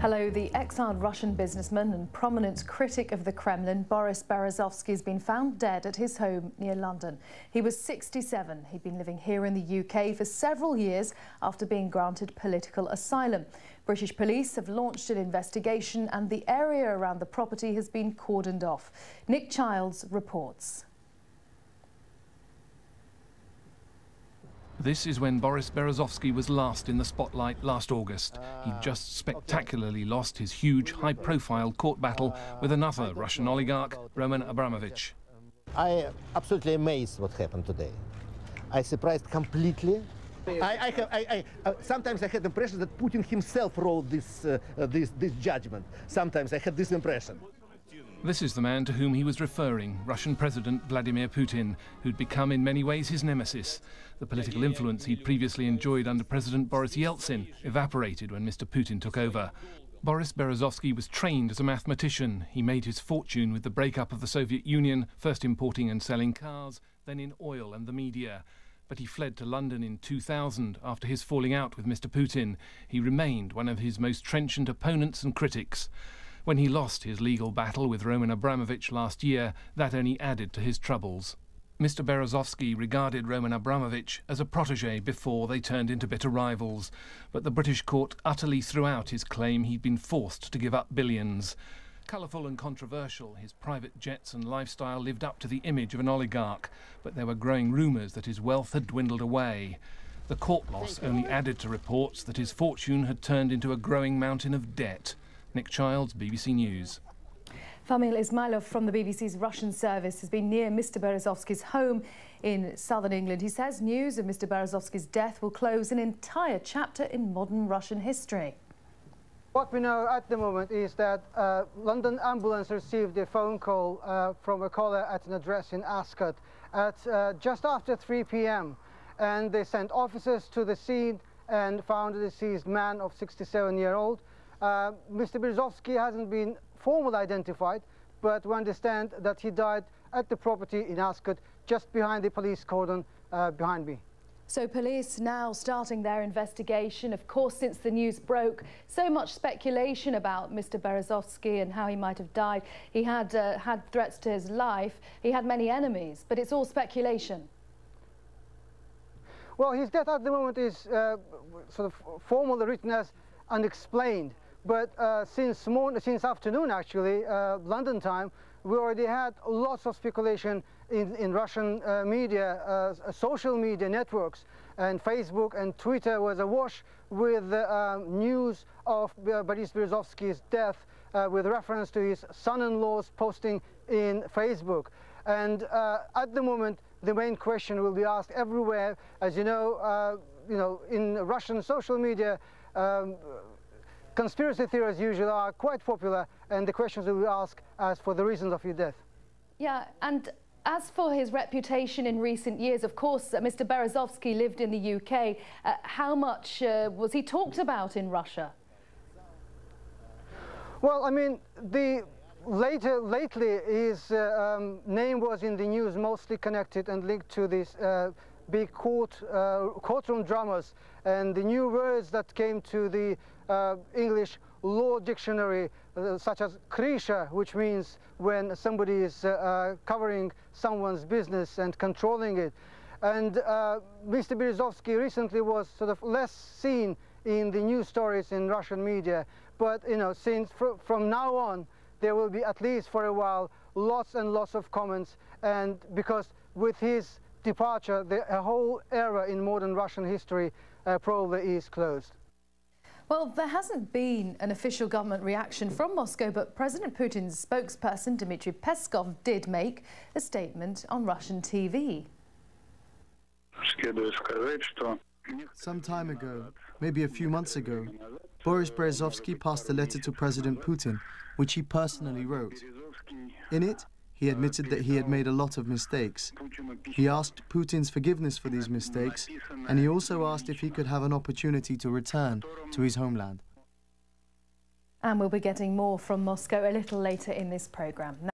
Hello, the exiled Russian businessman and prominent critic of the Kremlin, Boris Berezovsky, has been found dead at his home near London. He was 67. He'd been living here in the UK for several years after being granted political asylum. British police have launched an investigation and the area around the property has been cordoned off. Nick Childs reports. This is when Boris Berezovsky was last in the spotlight last August. He'd just spectacularly lost his huge, high-profile court battle with another Russian oligarch, Roman Abramovich. I absolutely amazed what happened today. I surprised completely. Sometimes I had the impression that Putin himself wrote this judgment. Sometimes I had this impression. This is the man to whom he was referring, Russian President Vladimir Putin, who'd become in many ways his nemesis. The political influence he'd previously enjoyed under President Boris Yeltsin evaporated when Mr. Putin took over. Boris Berezovsky was trained as a mathematician. He made his fortune with the breakup of the Soviet Union, first importing and selling cars, then in oil and the media. But he fled to London in 2000 after his falling out with Mr. Putin. He remained one of his most trenchant opponents and critics. When he lost his legal battle with Roman Abramovich last year, that only added to his troubles. Mr. Berezovsky regarded Roman Abramovich as a protégé before they turned into bitter rivals, but the British court utterly threw out his claim he'd been forced to give up billions. Colourful and controversial, his private jets and lifestyle lived up to the image of an oligarch, but there were growing rumours that his wealth had dwindled away. The court loss only added to reports that his fortune had turned into a growing mountain of debt. Nick Childs, BBC News. Famil Ismailov from the BBC's Russian service has been near Mr. Berezovsky's home in southern England. He says news of Mr. Berezovsky's death will close an entire chapter in modern Russian history. What we know at the moment is that London ambulance received a phone call from a caller at an address in Ascot at just after 3 p.m. and they sent officers to the scene and found a deceased man of 67-year-old. Mr. Berezovsky hasn't been formally identified, but we understand that he died at the property in Ascot, just behind the police cordon behind me. So police now starting their investigation. Of course, since the news broke, so much speculation about Mr. Berezovsky and how he might have died. He had had threats to his life. He had many enemies, but it's all speculation. Well, his death at the moment is sort of formally written as unexplained. But since afternoon, actually, London time, we already had lots of speculation in Russian media, social media networks, and Facebook and Twitter was awash with news of Boris Berezovsky's death with reference to his son-in-law's posting in Facebook. And at the moment, the main question will be asked everywhere. As you know, in Russian social media, conspiracy theories usually are quite popular, and the questions will be asked as for the reasons of his death. Yeah, and as for his reputation in recent years, of course, Mr. Berezovsky lived in the UK. How much was he talked about in Russia? Well, I mean, lately his name was in the news, mostly connected and linked to this big courtroom dramas and the new words that came to the English law dictionary, such as krisha, which means when somebody is covering someone's business and controlling it. And Mr. Berezovsky recently was sort of less seen in the news stories in Russian media. But, since from now on, there will be, at least for a while, lots and lots of comments. And because with his departure, a whole era in modern Russian history probably is closed. Well, there hasn't been an official government reaction from Moscow, but President Putin's spokesperson, Dmitry Peskov, did make a statement on Russian TV. Some time ago, maybe a few months ago, Boris Berezovsky passed a letter to President Putin, which he personally wrote. In it, he admitted that he had made a lot of mistakes. He asked Putin's forgiveness for these mistakes, and he also asked if he could have an opportunity to return to his homeland. And we'll be getting more from Moscow a little later in this programme.